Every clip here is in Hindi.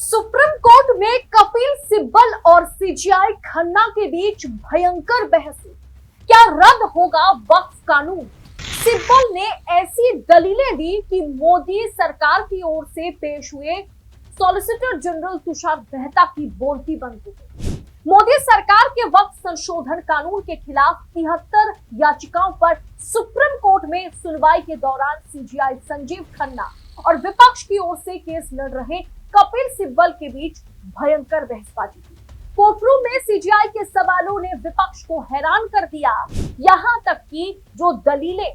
सुप्रीम कोर्ट में कपिल सिब्बल और सीजीआई खन्ना के बीच भयंकर बहस हुई। क्या रद्द होगा वक्फ कानून? सिब्बल ने ऐसी दलीलें दी कि मोदी सरकार की ओर से पेश हुए सॉलिसिटर जनरल तुषार मेहता की बोलती बंद हो गई। मोदी सरकार के वक्फ संशोधन कानून के खिलाफ 73 याचिकाओं पर सुप्रीम कोर्ट में सुनवाई के दौरान सीजीआई संजीव खन्ना और विपक्ष की ओर से केस लड़ रहे कपिल सिब्बल के बीच भयंकर बहसबाजी हुई। कोर्टरूम में सीजीआई के सवालों ने विपक्ष को हैरान कर दिया। यहां तक कि जो दलीलें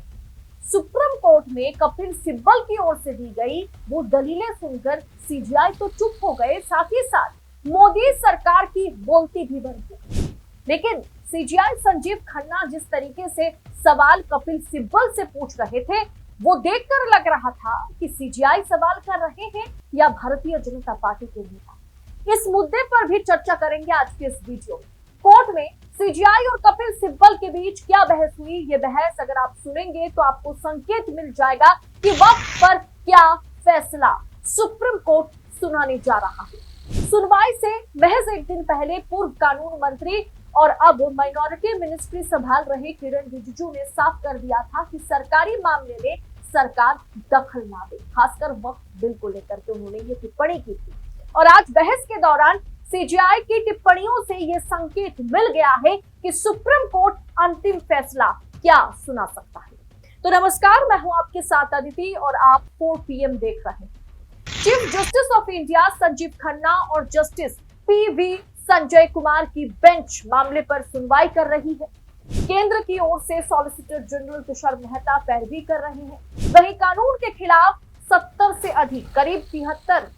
सुप्रीम कोर्ट में कपिल सिब्बल की ओर से दी गई, वो दलीलें सुनकर सीजीआई तो चुप हो गए, साथ ही साथ मोदी सरकार की बोलती भी बंद हो गई। लेकिन सीजीआई संजीव खन्ना जिस तरीके से सवाल कपिल सिब्बल से पूछ रहे थे, वो देखकर लग रहा था कि सीजीआई सवाल कर रहे हैं या भारतीय जनता पार्टी के नेता। इस मुद्दे पर भी चर्चा करेंगे आज के इस वीडियो में। कोर्ट में सीजीआई और कपिल सिब्बल के बीच क्या बहस हुई, ये बहस अगर आप सुनेंगे तो आपको संकेत मिल जाएगा कि वक्त पर क्या फैसला सुप्रीम कोर्ट सुनाने जा रहा है। सुनवाई से महज एक दिन पहले पूर्व कानून मंत्री और अब माइनॉरिटी मिनिस्ट्री संभाल रहे किरण रिजिजू ने साफ कर दिया था कि सरकारी मामले में सरकार दखल ना दे। खासकर वक्फ बिल को लेकर के उन्होंने ये टिप्पणी की थी और आज बहस के दौरान सीजीआई की टिप्पणियों से ये संकेत मिल गया है कि सुप्रीम कोर्ट अंतिम फैसला क्या सुना सकता है। तो नमस्कार, मैं हूं आपके साथ अदिति और आप 4 PM देख रहे हैं। Chief justice of India Sanjeev Khanna और जस्टिस PV संजय कुमार की बेंच मामले पर सुनवाई कर रही है। केंद्र की ओर से सॉलिसिटर जनरल तुषार मेहता पैरवी कर रहे हैं। वहीं कानून के खिलाफ 70 से अधिक करीब 73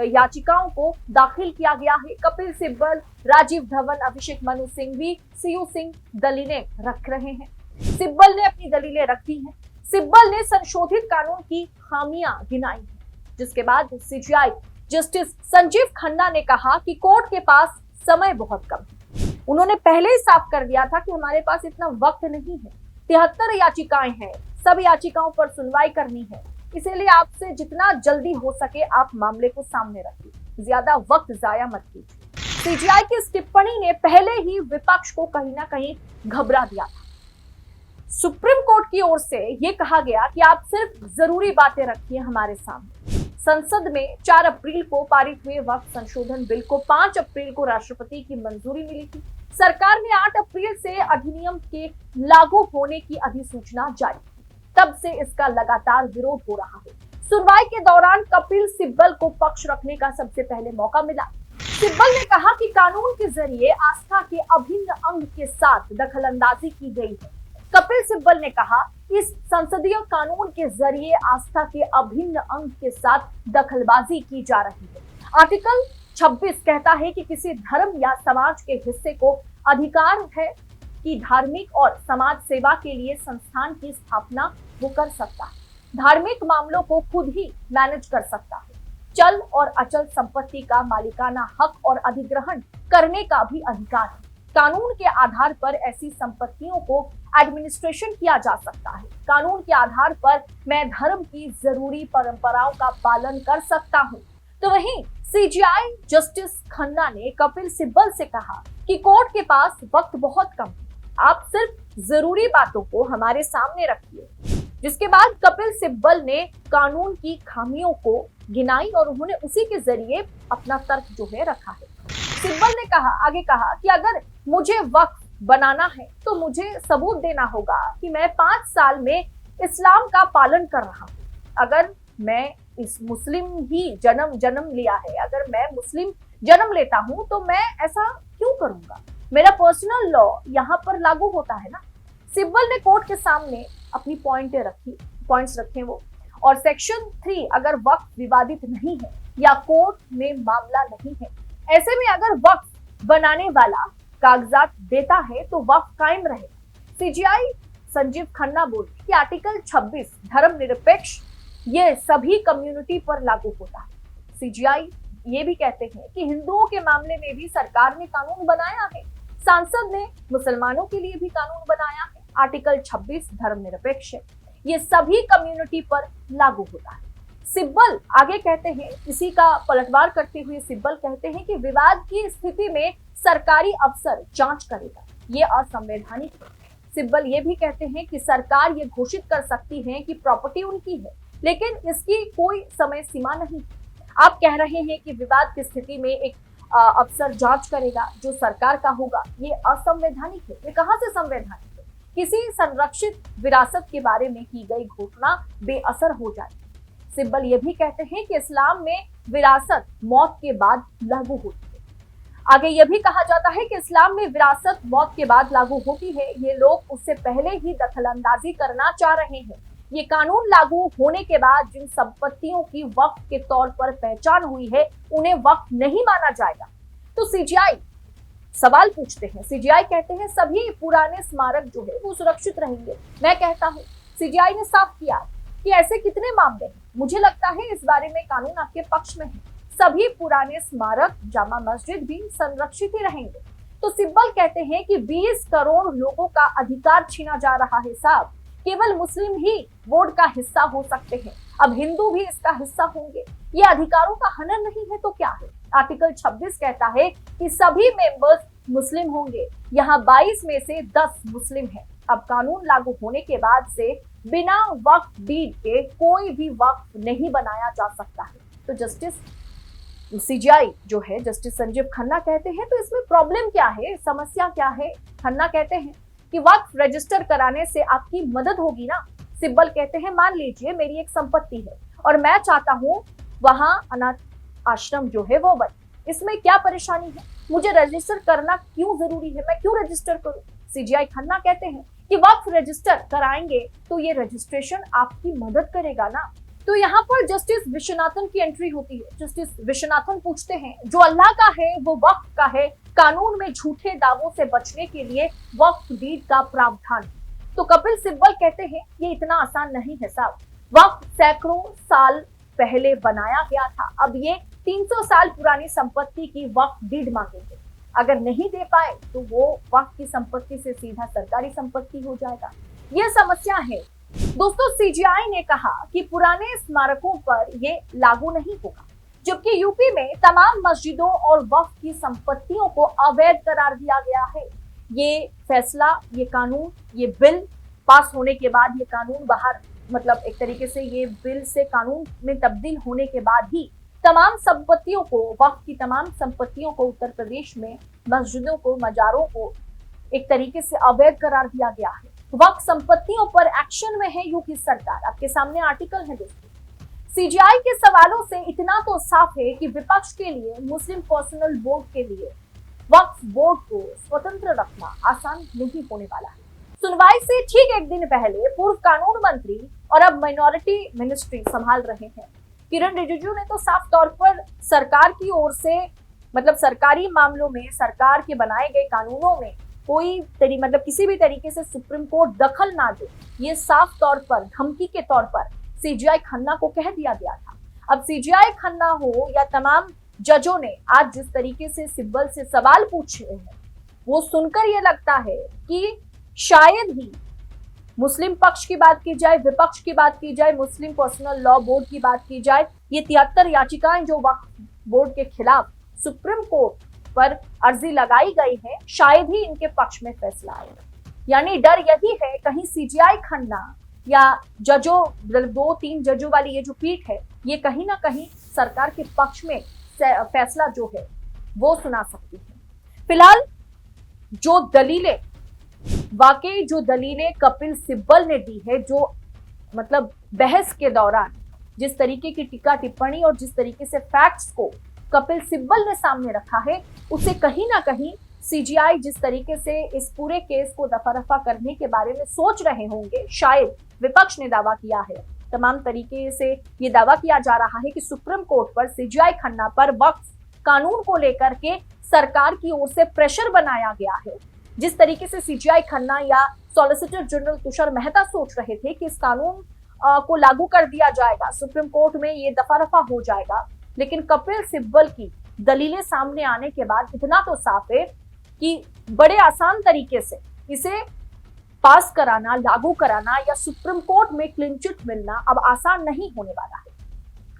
याचिकाओं को दाखिल किया गया है। कपिल सिब्बल, राजीव धवन, अभिषेक मनु सिंघवी, सीयू सिंह दलीलें रख रहे हैं। सिब्बल ने अपनी दलीलें रखी हैं। सिब्बल ने संशोधित कानून की खामियां गिनाई हैं, जिसके बाद सीजीआई जस्टिस संजीव खन्ना ने कहा कि कोर्ट के पास समय बहुत कम है। उन्होंने पहले ही साफ कर दिया था कि हमारे पास इतना वक्त नहीं है। 73 याचिकाएं हैं, सब याचिकाओं पर सुनवाई करनी है, इसलिए आपसे जितना जल्दी हो सके आप मामले को सामने रखिए, ज्यादा वक्त जाया मत कीजिए। सीजीआई की इस टिप्पणी ने पहले ही विपक्ष को कहीं ना कहीं घबरा दिया था। सुप्रीम कोर्ट की ओर से यह कहा गया कि आप सिर्फ जरूरी बातें रखिए हमारे सामने। संसद में 4 अप्रैल को पारित हुए वक्फ संशोधन बिल को 5 अप्रैल को राष्ट्रपति की मंजूरी मिली थी। सरकार ने 8 अप्रैल से अधिनियम के लागू होने की अधिसूचना जारी की। तब से इसका लगातार विरोध हो रहा है। सुनवाई के दौरान कपिल सिब्बल को पक्ष रखने का सबसे पहले मौका मिला। सिब्बल ने कहा कि कानून के जरिए आस्था के अभिन्न अंग के साथ दखलंदाजी की गई है। कपिल सिब्बल ने कहा, इस संसदीय कानून के जरिए आस्था के अभिन्न अंग के साथ दखलबाजी की जा रही है। आर्टिकल 26 कहता है कि किसी धर्म या समाज के हिस्से को अधिकार है कि धार्मिक और समाज सेवा के लिए संस्थान की स्थापना वो कर सकता है। धार्मिक मामलों को खुद ही मैनेज कर सकता है। चल और अचल संपत्ति का मालिकाना हक और अधिग्रहण करने का भी अधिकार है। कानून के आधार पर ऐसी संपत्तियों को एडमिनिस्ट्रेशन किया जा सकता है। कानून के आधार पर मैं धर्म की जरूरी परंपराओं का पालन कर सकता हूँ। तो वहीं सीजीआई जस्टिस खन्ना ने कपिल सिब्बल से कहा कि कोर्ट के पास वक्त बहुत कम है, आप सिर्फ जरूरी बातों को हमारे सामने रखिए। जिसके बाद कपिल सिब्बल ने कानून की खामियों को गिनाई और उन्होंने उसी के जरिए अपना तर्क जो है रखा है। सिब्बल ने आगे कहा कि अगर मुझे वक्फ बनाना है तो मुझे सबूत देना होगा कि मैं 5 साल में इस्लाम का पालन कर रहा हूँ। अगर मैं इस मुस्लिम ही जन्म लिया है, अगर मैं मुस्लिम जन्म लेता हूँ तो मैं ऐसा क्यों करूंगा? मेरा पर्सनल लॉ यहाँ पर लागू होता है ना। सिब्बल ने कोर्ट के सामने अपनी पॉइंट्स रखे वो, और सेक्शन 3 अगर वक्फ विवादित नहीं है या कोर्ट में मामला नहीं है, ऐसे में अगर वक्फ बनाने वाला कागजात देता है तो वक्फ कायम रहेगा। सीजीआई संजीव खन्ना बोले कि आर्टिकल 26 धर्मनिरपेक्ष ये सभी कम्युनिटी पर लागू होता है। सीजीआई ये भी कहते हैं कि हिंदुओं के मामले में भी सरकार ने कानून बनाया है, सांसद ने मुसलमानों के लिए भी कानून बनाया है। आर्टिकल 26 धर्मनिरपेक्ष है, ये सभी कम्युनिटी पर लागू होता है। सिब्बल आगे कहते हैं, इसी का पलटवार करते हुए सिब्बल कहते हैं कि विवाद की स्थिति में सरकारी अफसर जांच करेगा, ये असंवैधानिक है। सिब्बल ये भी कहते हैं कि सरकार ये घोषित कर सकती है कि प्रॉपर्टी उनकी है, लेकिन इसकी कोई समय सीमा नहीं। आप कह रहे हैं कि विवाद की स्थिति में एक अफसर जांच करेगा जो सरकार का होगा, ये असंवैधानिक है। ये कहां से संवैधानिक है? किसी संरक्षित विरासत के बारे में की गई घोषणा बेअसर हो जाए। सिब्बल ये भी कहते हैं कि इस्लाम में विरासत मौत के बाद लागू होती है। आगे यह भी कहा जाता है कि इस्लाम में विरासत मौत के बाद लागू होती है। ये लोग उससे पहले ही दखलंदाजी करना चाह रहे हैं। ये कानून लागू होने के बाद जिन संपत्तियों की वक्फ के तौर पर पहचान हुई है, उन्हें वक्फ नहीं माना जाएगा। तो सीजीआई सवाल पूछते हैं। सीजीआई कहते हैं सभी पुराने स्मारक जो है वो सुरक्षित रहेंगे। मैं कहता हूँ सीजीआई ने साफ किया कि ऐसे कितने मामले हैं। मुझे लगता है इस बारे में कानून आपके पक्ष में है। सभी पुराने स्मारक, जामा मस्जिद भी संरक्षित ही रहेंगे। तो सिब्बल कहते हैं कि 20 करोड़ लोगों का अधिकार छीना जा रहा है साहब। केवल मुस्लिम ही बोर्ड का हिस्सा हो सकते हैं, अब हिंदू भी इसका हिस्सा होंगे। ये अधिकारों का हनन नहीं है तो क्या है? आर्टिकल 26 कहता है कि सभी मेंबर्स मुस्लिम होंगे। यहाँ 22 में से 10 मुस्लिम हैं। अब कानून लागू होने के बाद से बिना वक्फ डीड के कोई भी वक्फ नहीं बनाया जा सकता है। तो जस्टिस सीजीआई जो है जस्टिस संजीव खन्ना कहते हैं तो इसमें प्रॉब्लम क्या है, समस्या क्या है? खन्ना कहते हैं कि वक्फ रजिस्टर कराने से आपकी मदद होगी ना। सिब्बल कहते हैं मान लीजिए मेरी एक संपत्ति है और मैं चाहता हूँ वहां अनाथ आश्रम जो है वो बने, इसमें क्या परेशानी है? मुझे रजिस्टर करना क्यों जरूरी है? मैं क्यों रजिस्टर करूं? सीजीआई खन्ना कहते हैं कि वक्फ रजिस्टर कराएंगे तो ये रजिस्ट्रेशन आपकी मदद करेगा ना। तो यहाँ पर जस्टिस विश्वनाथन की एंट्री होती है। जस्टिस विश्वनाथन पूछते हैं जो अल्लाह का है वो वक्फ का है, कानून में झूठे दावों से बचने के लिए वक्फ डीड का प्रावधान। तो कपिल सिब्बल कहते हैं ये इतना आसान नहीं है साहब। वक्फ सैकड़ों साल पहले बनाया गया था, अब ये 300 साल पुरानी संपत्ति की वक्फ डीड मांगेंगे। अगर नहीं दे पाए तो वो वक्फ की संपत्ति से सीधा सरकारी संपत्ति हो जाएगा। ये समस्या है। दोस्तों सीजीआई ने कहा कि पुराने स्मारकों पर ये लागू नहीं होगा, जबकि यूपी में तमाम मस्जिदों और वक्फ की संपत्तियों को अवैध करार दिया गया है। ये फैसला, ये कानून, ये बिल पास होने के बाद, ये कानून बाहर मतलब एक तरीके से ये बिल से कानून में तब्दील होने के बाद ही तमाम संपत्तियों को, वक्फ की तमाम संपत्तियों को उत्तर प्रदेश में मस्जिदों को, मजारों को एक तरीके से अवैध करार दिया गया है। वक्फ संपत्तियों पर एक्शन में है यूपी सरकार। आपके सामने आर्टिकल है दोस्तों। सीजीआई के सवालों से इतना तो साफ है कि विपक्ष के लिए मुस्लिम पर्सनल बोर्ड के लिए वक्फ बोर्ड को स्वतंत्र रखना आसान नहीं होने वाला है। सुनवाई से ठीक एक दिन पहले पूर्व कानून मंत्री और अब माइनॉरिटी मिनिस्ट्री संभाल रहे हैं किरण रिजिजू ने तो साफ तौर पर सरकार की ओर से मतलब सरकारी मामलों में, सरकार के बनाए गए कानूनों में कोई मतलब किसी भी तरीके से सुप्रीम कोर्ट दखल ना दे, ये साफ तौर पर धमकी के तौर पर सीजीआई खन्ना को कह दिया गया था। अब सीजीआई खन्ना हो या तमाम जजों ने आज जिस तरीके से सिब्बल से सवाल पूछे हैं, वो सुनकर ये लगता है कि शायद ही मुस्लिम पक्ष की बात की जाए, विपक्ष की बात की जाए, मुस्लिम पर्सनल लॉ बोर्ड की बात की जाए, ये 73 याचिकाएं जो वक्फ बोर्ड के खिलाफ सुप्रीम कोर्ट पर अर्जी लगाई गई है, शायद ही इनके पक्ष में फैसला आएगा। यानी डर यही है कहीं सीजीआई खन्ना या जजों, 2-3 जजों वाली ये जो पीठ है, ये कहीं ना कहीं सरकार के पक्ष में फैसला जो है वो सुना सकती है। फिलहाल जो दलीलें, वाकई जो दलीलें कपिल सिब्बल ने दी है, जो मतलब बहस के दौरान जिस तरीके की टीका टिप्पणी और जिस तरीके से फैक्ट्स को कपिल सिब्बल ने सामने रखा है, उसे कहीं ना कहीं सीजीआई जिस तरीके से इस पूरे केस को दफा रफा करने के बारे में सोच रहे होंगे, शायद विपक्ष ने दावा किया है, तमाम तरीके से ये दावा किया जा रहा है कि सुप्रीम कोर्ट पर सीजीआई खन्ना पर वक्फ कानून को लेकर के सरकार की ओर से प्रेशर बनाया गया है। जिस तरीके से सीजीआई खन्ना या सॉलिसिटर जनरल तुषार मेहता सोच रहे थे कि इस कानून को लागू कर दिया जाएगा, सुप्रीम कोर्ट में ये दफा रफा हो जाएगा, लेकिन कपिल सिब्बल की दलीलें सामने आने के बाद इतना तो साफ है कि बड़े आसान तरीके से इसे पास कराना, लागू कराना या सुप्रीम कोर्ट में क्लीन चिट मिलना अब आसान नहीं होने वाला है।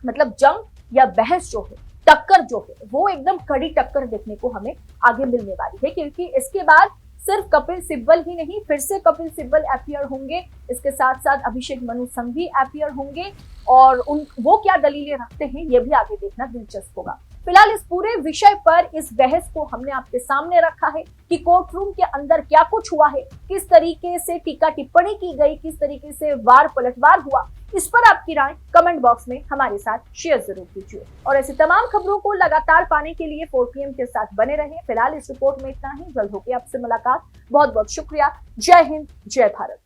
मतलब जंग या बहस जो है, टक्कर जो है, वो एकदम कड़ी टक्कर देखने को हमें आगे मिलने वाली है, क्योंकि इसके बाद सिर्फ कपिल सिब्बल ही नहीं, फिर से कपिल सिब्बल अपीयर होंगे, इसके साथ साथ अभिषेक मनु संघ भी अपीयर होंगे, और वो क्या दलीलें रखते हैं ये भी आगे देखना दिलचस्प होगा। फिलहाल इस पूरे विषय पर, इस बहस को हमने आपके सामने रखा है कि कोर्ट रूम के अंदर क्या कुछ हुआ है, किस तरीके से टीका टिप्पणी की गई, किस तरीके से वार पलटवार हुआ। इस पर आपकी राय कमेंट बॉक्स में हमारे साथ शेयर जरूर कीजिए, और ऐसी तमाम खबरों को लगातार पाने के लिए 4 PM के साथ बने रहें। फिलहाल इस रिपोर्ट में इतना ही, जल्द होगी आपसे मुलाकात। बहुत बहुत शुक्रिया। जय हिंद, जय भारत।